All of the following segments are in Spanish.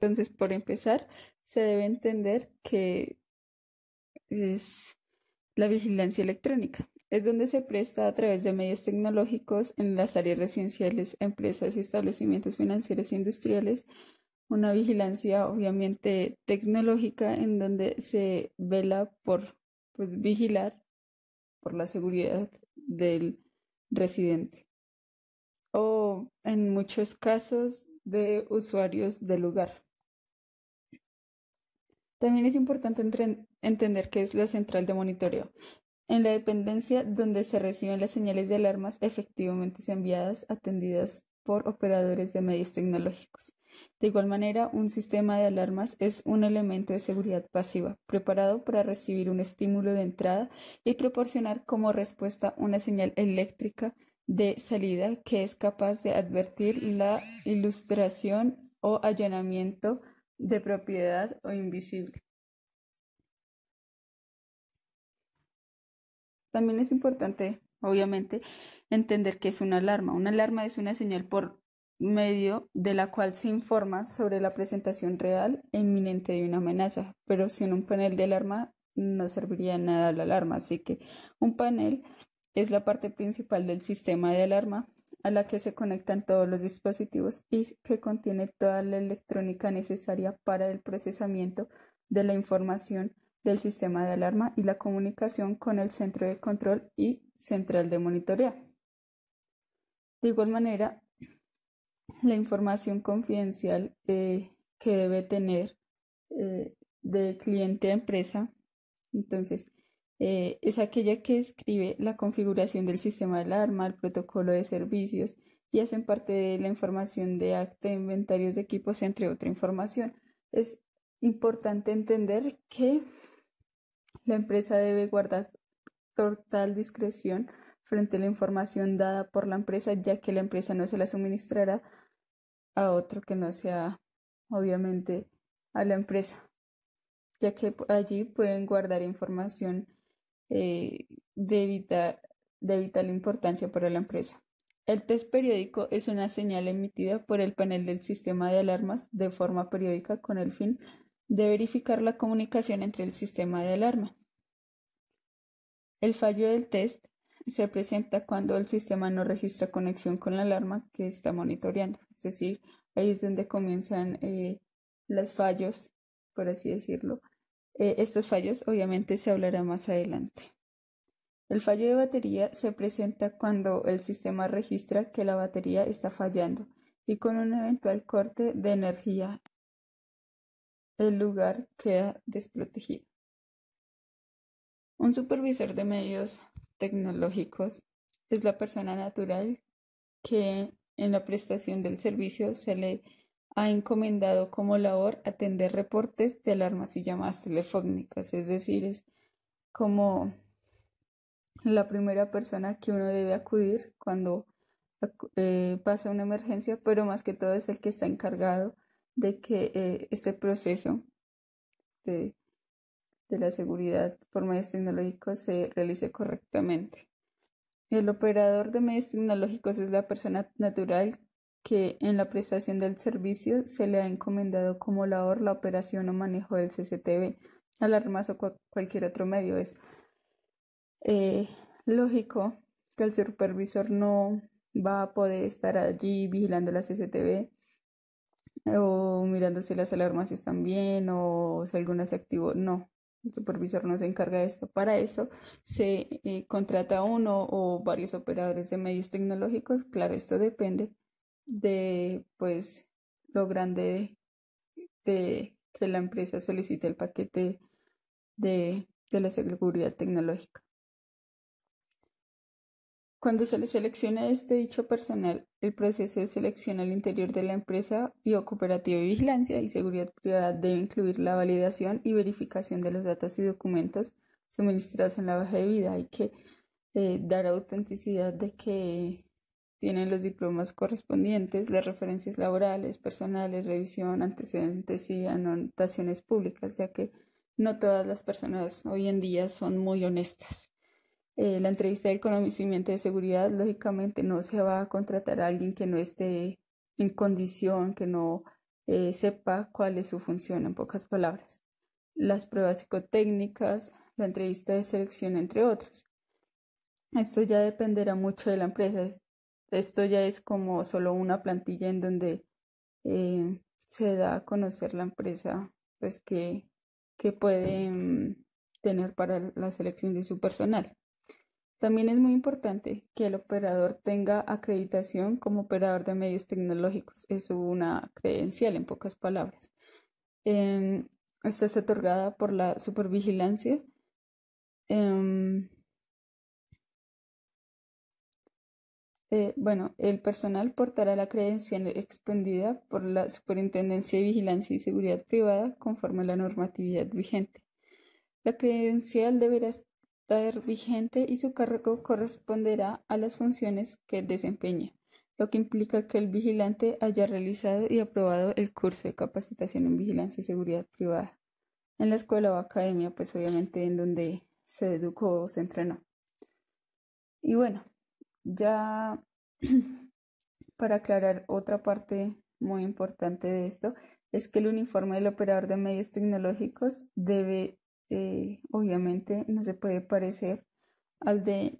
Entonces, por empezar, se debe entender que es la vigilancia electrónica. Es donde se presta a través de medios tecnológicos en las áreas residenciales, empresas y establecimientos financieros e industriales, una vigilancia obviamente tecnológica en donde se vela por pues, vigilar por la seguridad del residente o en muchos casos de usuarios del lugar. También es importante entender qué es la central de monitoreo. En la dependencia donde se reciben las señales de alarmas efectivamente enviadas, atendidas por operadores de medios tecnológicos. De igual manera, un sistema de alarmas es un elemento de seguridad pasiva, preparado para recibir un estímulo de entrada y proporcionar como respuesta una señal eléctrica de salida que es capaz de advertir la ilustración o allanamiento de propiedad o invisible. También es importante, obviamente, entender qué es una alarma. Una alarma es una señal por medio de la cual se informa sobre la presentación real e inminente de una amenaza, pero sin un panel de alarma no serviría de nada la alarma. Así que un panel es la parte principal del sistema de alarma a la que se conectan todos los dispositivos y que contiene toda la electrónica necesaria para el procesamiento de la información del sistema de alarma y la comunicación con el centro de control y central de monitoreo. De igual manera, la información confidencial que debe tener de cliente a empresa, entonces, es aquella que describe la configuración del sistema de alarma, el protocolo de servicios y hacen parte de la información de acta, inventarios de equipos, entre otra información. Es importante entender que la empresa debe guardar total discreción frente a la información dada por la empresa, ya que la empresa no se la suministrará a otro que no sea, obviamente, a la empresa, ya que allí pueden guardar información eh, de, vita- de vital importancia para la empresa. El test periódico es una señal emitida por el panel del sistema de alarmas de forma periódica con el fin de verificar la comunicación entre el sistema de alarma. El fallo del test se presenta cuando el sistema no registra conexión con la alarma que está monitoreando. Es decir, ahí es donde comienzan los fallos, por así decirlo. Estos fallos obviamente se hablará más adelante. El fallo de batería se presenta cuando el sistema registra que la batería está fallando y con un eventual corte de energía el lugar queda desprotegido. Un supervisor de medios tecnológicos es la persona natural que en la prestación del servicio se le ha encomendado como labor atender reportes de alarmas y llamadas telefónicas, es decir, es como la primera persona que uno debe acudir cuando pasa una emergencia, pero más que todo es el que está encargado de que este proceso de, de la seguridad por medios tecnológicos se realice correctamente. El operador de medios tecnológicos es la persona natural que en la prestación del servicio se le ha encomendado como labor la operación o manejo del CCTV, alarmas o cualquier otro medio. Es eh, lógico que el supervisor no va a poder estar allí vigilando la CCTV o mirando si las alarmas están bien o si alguna se activó. No, el supervisor no se encarga de esto. Para eso se contrata uno o varios operadores de medios tecnológicos. Claro, esto depende de pues lo grande de que la empresa solicite el paquete de la seguridad tecnológica. Cuando se le selecciona este dicho personal, el proceso de selección al interior de la empresa y o cooperativa de vigilancia y seguridad privada debe incluir la validación y verificación de los datos y documentos suministrados en la hoja de vida. Hay que dar autenticidad de que tienen los diplomas correspondientes, las referencias laborales, personales, revisión, antecedentes y anotaciones públicas, ya que no todas las personas hoy en día son muy honestas. La entrevista del conocimiento de seguridad, lógicamente no se va a contratar a alguien que no esté en condición, que no sepa cuál es su función, en pocas palabras. Las pruebas psicotécnicas, la entrevista de selección, entre otros. Esto ya dependerá mucho de la empresa. Esto ya es como solo una plantilla en donde se da a conocer la empresa, pues que puede tener para la selección de su personal. También es muy importante que el operador tenga acreditación como operador de medios tecnológicos. Es una credencial, en pocas palabras. Esta es otorgada por la Supervigilancia. Bueno, el personal portará la credencial expendida por la Superintendencia de Vigilancia y Seguridad Privada conforme a la normatividad vigente. La credencial deberá estar vigente y su cargo corresponderá a las funciones que desempeña, lo que implica que el vigilante haya realizado y aprobado el curso de capacitación en vigilancia y seguridad privada en la escuela o academia, pues obviamente en donde se educó o se entrenó. Y bueno, ya para aclarar otra parte muy importante de esto, es que el uniforme del operador de medios tecnológicos debe, obviamente, no se puede parecer al de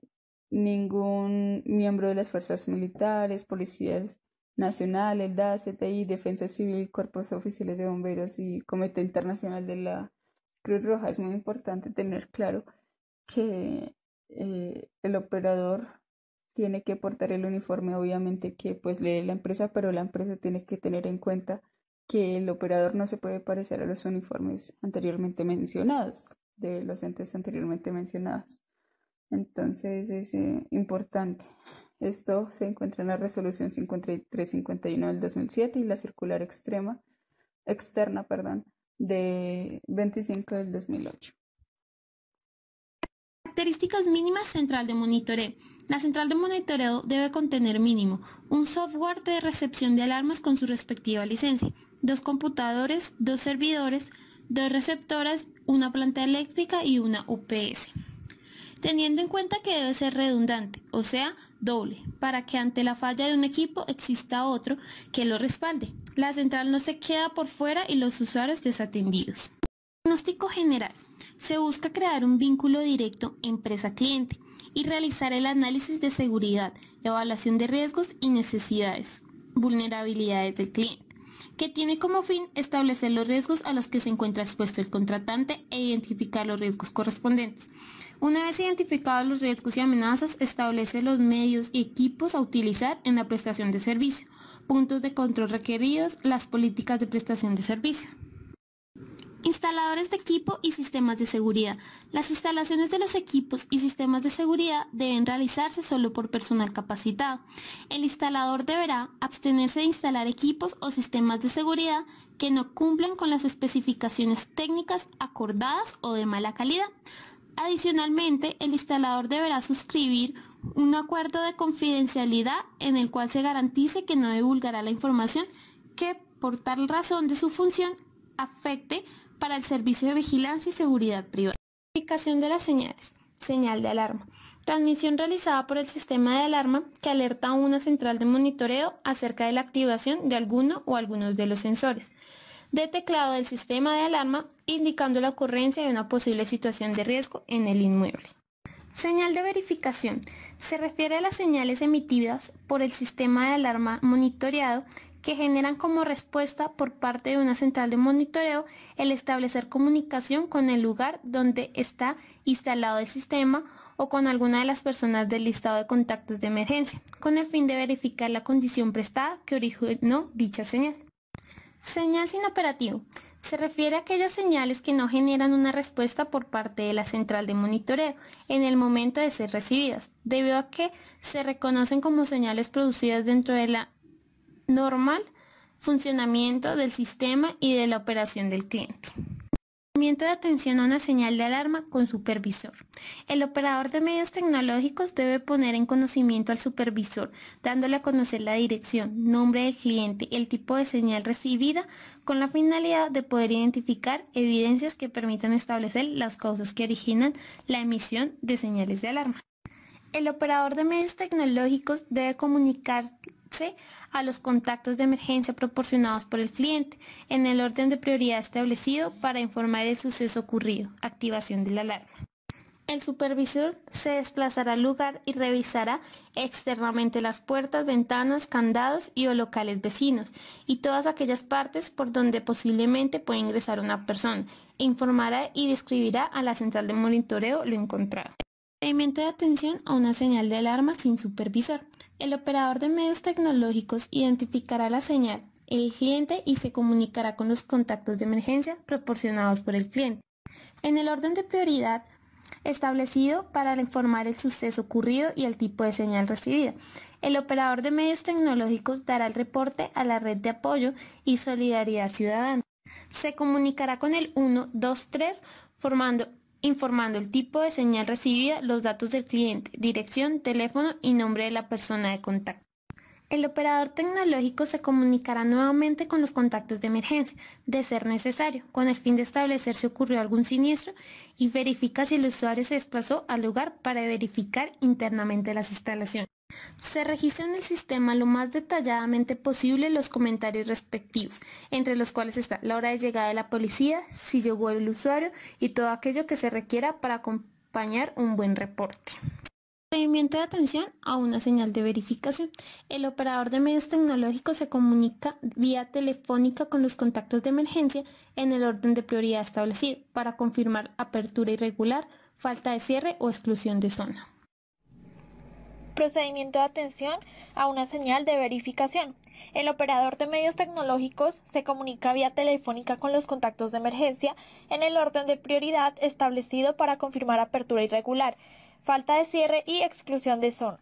ningún miembro de las fuerzas militares, policías nacionales, DAS, CTI, Defensa Civil, cuerpos oficiales de bomberos y Comité Internacional de la Cruz Roja. Es muy importante tener claro que el operador tiene que portar el uniforme, obviamente que pues lee la empresa, pero la empresa tiene que tener en cuenta que el operador no se puede parecer a los uniformes anteriormente mencionados, de los entes anteriormente mencionados. Entonces es importante. Esto se encuentra en la resolución 5351 del 2007 y la circular externa, de 25 del 2008. Características mínimas central de monitoreo. La central de monitoreo debe contener mínimo un software de recepción de alarmas con su respectiva licencia, 2 computadores, 2 servidores, 2 receptoras, una planta eléctrica y una UPS. Teniendo en cuenta que debe ser redundante, o sea, doble, para que ante la falla de un equipo exista otro que lo respalde. La central no se queda por fuera y los usuarios desatendidos. Diagnóstico general. Se busca crear un vínculo directo empresa-cliente y realizar el análisis de seguridad, evaluación de riesgos y necesidades, vulnerabilidades del cliente, que tiene como fin establecer los riesgos a los que se encuentra expuesto el contratante e identificar los riesgos correspondientes. Una vez identificados los riesgos y amenazas, establece los medios y equipos a utilizar en la prestación de servicio, puntos de control requeridos, las políticas de prestación de servicio. Instaladores de equipo y sistemas de seguridad. Las instalaciones de los equipos y sistemas de seguridad deben realizarse solo por personal capacitado. El instalador deberá abstenerse de instalar equipos o sistemas de seguridad que no cumplan con las especificaciones técnicas acordadas o de mala calidad. Adicionalmente, el instalador deberá suscribir un acuerdo de confidencialidad en el cual se garantice que no divulgará la información que, por tal razón de su función, afecte para el servicio de vigilancia y seguridad privada. Aplicación de las señales. Señal de alarma. Transmisión realizada por el sistema de alarma que alerta a una central de monitoreo acerca de la activación de alguno o algunos de los sensores de teclado del sistema de alarma, indicando la ocurrencia de una posible situación de riesgo en el inmueble. Señal de verificación. Se refiere a las señales emitidas por el sistema de alarma monitoreado que generan como respuesta por parte de una central de monitoreo el establecer comunicación con el lugar donde está instalado el sistema o con alguna de las personas del listado de contactos de emergencia, con el fin de verificar la condición prestada que originó dicha señal. Señal sin operativo. Se refiere a aquellas señales que no generan una respuesta por parte de la central de monitoreo en el momento de ser recibidas, debido a que se reconocen como señales producidas dentro de la normal funcionamiento del sistema y de la operación del cliente. De atención a una señal de alarma con supervisor. El operador de medios tecnológicos debe poner en conocimiento al supervisor, dándole a conocer la dirección, nombre del cliente, el tipo de señal recibida, con la finalidad de poder identificar evidencias que permitan establecer las causas que originan la emisión de señales de alarma. El operador de medios tecnológicos debe comunicarse a los contactos de emergencia proporcionados por el cliente en el orden de prioridad establecido para informar del suceso ocurrido. Activación de la alarma. El supervisor se desplazará al lugar y revisará externamente las puertas, ventanas, candados y o locales vecinos y todas aquellas partes por donde posiblemente pueda ingresar una persona. Informará y describirá a la central de monitoreo lo encontrado. Procedimiento de atención a una señal de alarma sin supervisor. El operador de medios tecnológicos identificará la señal, el cliente y se comunicará con los contactos de emergencia proporcionados por el cliente. En el orden de prioridad establecido para informar el suceso ocurrido y el tipo de señal recibida. El operador de medios tecnológicos dará el reporte a la red de apoyo y solidaridad ciudadana. Se comunicará con el 123 informando el tipo de señal recibida, los datos del cliente, dirección, teléfono y nombre de la persona de contacto. El operador tecnológico se comunicará nuevamente con los contactos de emergencia, de ser necesario, con el fin de establecer si ocurrió algún siniestro y verifica si el usuario se desplazó al lugar para verificar internamente las instalaciones. Se registra en el sistema lo más detalladamente posible los comentarios respectivos, entre los cuales está la hora de llegada de la policía, si llegó el usuario y todo aquello que se requiera para acompañar un buen reporte. Procedimiento de atención a una señal de verificación. El operador de medios tecnológicos se comunica vía telefónica con los contactos de emergencia en el orden de prioridad establecido para confirmar apertura irregular, falta de cierre o exclusión de zona. Procedimiento de atención a una señal de verificación. El operador de medios tecnológicos se comunica vía telefónica con los contactos de emergencia en el orden de prioridad establecido para confirmar apertura irregular, falta de cierre y exclusión de zona.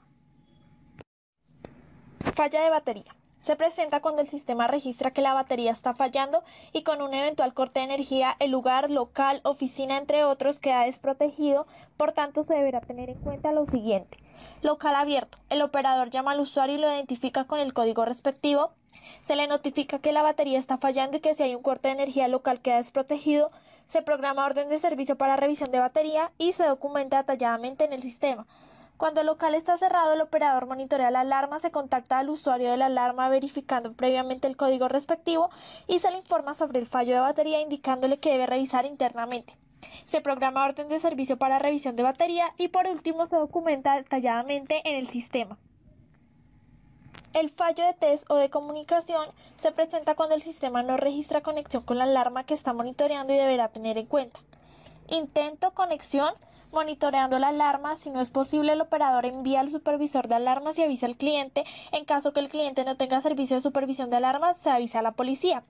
Falla de batería. Se presenta cuando el sistema registra que la batería está fallando y con un eventual corte de energía el lugar, local, oficina, entre otros, queda desprotegido, por tanto se deberá tener en cuenta lo siguiente. Local abierto. El operador llama al usuario y lo identifica con el código respectivo. Se le notifica que la batería está fallando y que si hay un corte de energía local queda desprotegido. Se programa orden de servicio para revisión de batería y se documenta detalladamente en el sistema. Cuando el local está cerrado, el operador monitorea la alarma, se contacta al usuario de la alarma verificando previamente el código respectivo y se le informa sobre el fallo de batería indicándole que debe revisar internamente. Se programa orden de servicio para revisión de batería y por último se documenta detalladamente en el sistema. El fallo de test o de comunicación se presenta cuando el sistema no registra conexión con la alarma que está monitoreando y deberá tener en cuenta. Intento conexión. Monitoreando la alarma, si no es posible, el operador envía al supervisor de alarmas y avisa al cliente. En caso que el cliente no tenga servicio de supervisión de alarmas, se avisa a la policía.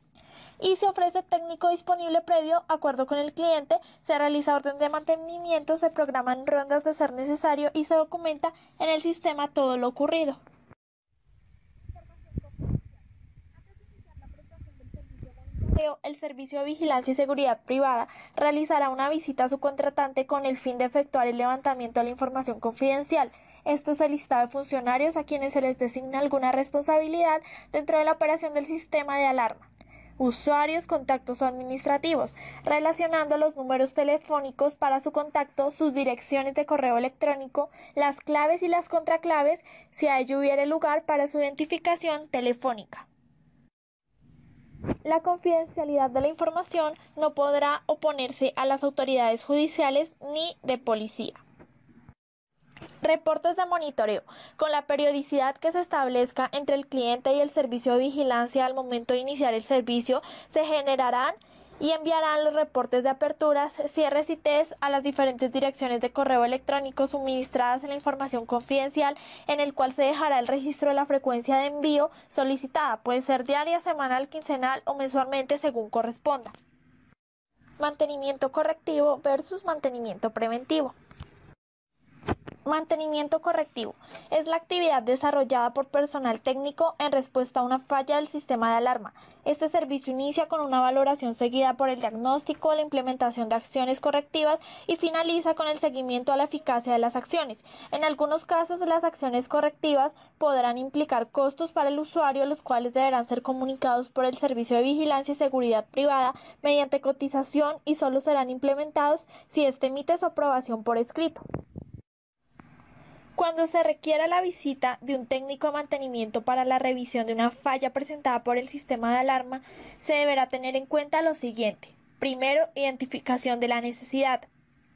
Y si ofrece técnico disponible previo acuerdo con el cliente, se realiza orden de mantenimiento, se programan rondas de ser necesario y se documenta en el sistema todo lo ocurrido. El Servicio de Vigilancia y Seguridad Privada realizará una visita a su contratante con el fin de efectuar el levantamiento de la información confidencial. Esto es el listado de funcionarios a quienes se les designa alguna responsabilidad dentro de la operación del sistema de alarma. Usuarios, contactos o administrativos, relacionando los números telefónicos para su contacto, sus direcciones de correo electrónico, las claves y las contraclaves, si a ello hubiere lugar para su identificación telefónica. La confidencialidad de la información no podrá oponerse a las autoridades judiciales ni de policía. Reportes de monitoreo. Con la periodicidad que se establezca entre el cliente y el servicio de vigilancia al momento de iniciar el servicio, se generarán y enviarán los reportes de aperturas, cierres y test a las diferentes direcciones de correo electrónico suministradas en la información confidencial, en el cual se dejará el registro de la frecuencia de envío solicitada, puede ser diaria, semanal, quincenal o mensualmente según corresponda. Mantenimiento correctivo versus mantenimiento preventivo. Mantenimiento correctivo es la actividad desarrollada por personal técnico en respuesta a una falla del sistema de alarma. Este servicio inicia con una valoración seguida por el diagnóstico, la implementación de acciones correctivas y finaliza con el seguimiento a la eficacia de las acciones. En algunos casos, las acciones correctivas podrán implicar costos para el usuario, los cuales deberán ser comunicados por el Servicio de Vigilancia y Seguridad Privada mediante cotización y solo serán implementados si éste emite su aprobación por escrito. Cuando se requiera la visita de un técnico de mantenimiento para la revisión de una falla presentada por el sistema de alarma, se deberá tener en cuenta lo siguiente. Primero, identificación de la necesidad.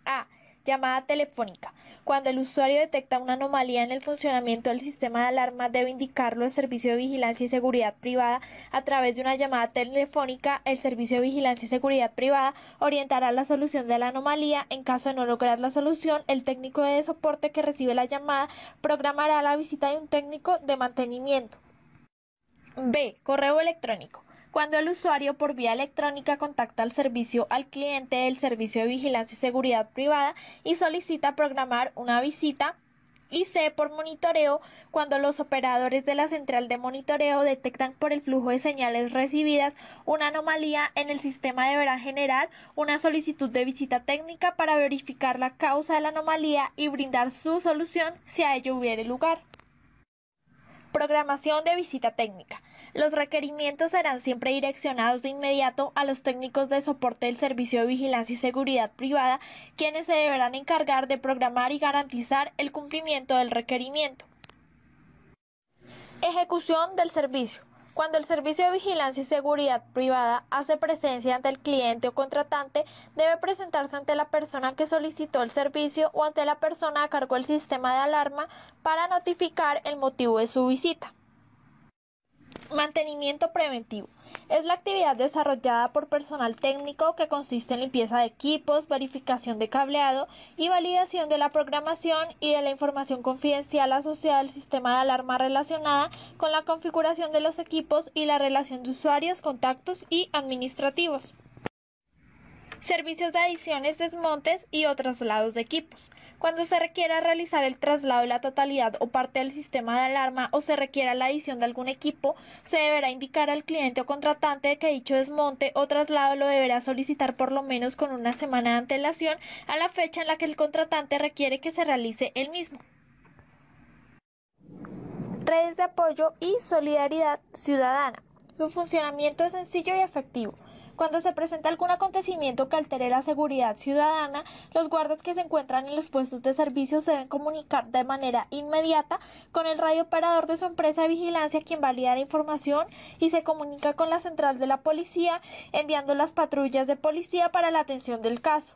A. Llamada telefónica. Cuando el usuario detecta una anomalía en el funcionamiento del sistema de alarma, debe indicarlo al Servicio de Vigilancia y Seguridad Privada a través de una llamada telefónica. El Servicio de Vigilancia y Seguridad Privada orientará la solución de la anomalía. En caso de no lograr la solución, el técnico de soporte que recibe la llamada programará la visita de un técnico de mantenimiento. B. Correo electrónico. Cuando el usuario por vía electrónica contacta al cliente del Servicio de Vigilancia y Seguridad Privada y solicita programar una visita. Y C. Por monitoreo. Cuando los operadores de la central de monitoreo detectan por el flujo de señales recibidas una anomalía en el sistema, deberán generar una solicitud de visita técnica para verificar la causa de la anomalía y brindar su solución si a ello hubiere lugar. Programación de visita técnica. Los requerimientos serán siempre direccionados de inmediato a los técnicos de soporte del Servicio de Vigilancia y Seguridad Privada, quienes se deberán encargar de programar y garantizar el cumplimiento del requerimiento. Ejecución del servicio. Cuando el Servicio de Vigilancia y Seguridad Privada hace presencia ante el cliente o contratante, debe presentarse ante la persona que solicitó el servicio o ante la persona a cargo del sistema de alarma para notificar el motivo de su visita. Mantenimiento preventivo. Es la actividad desarrollada por personal técnico que consiste en limpieza de equipos, verificación de cableado y validación de la programación y de la información confidencial asociada al sistema de alarma relacionada con la configuración de los equipos y la relación de usuarios, contactos y administrativos. Servicios de adiciones, desmontes y o traslados de equipos. Cuando se requiera realizar el traslado de la totalidad o parte del sistema de alarma o se requiera la adición de algún equipo, se deberá indicar al cliente o contratante que dicho desmonte o traslado lo deberá solicitar por lo menos con una semana de antelación a la fecha en la que el contratante requiere que se realice el mismo. Redes de apoyo y solidaridad ciudadana. Su funcionamiento es sencillo y efectivo. Cuando se presenta algún acontecimiento que altere la seguridad ciudadana, los guardas que se encuentran en los puestos de servicio se deben comunicar de manera inmediata con el radiooperador de su empresa de vigilancia, quien valida la información y se comunica con la central de la policía, enviando las patrullas de policía para la atención del caso.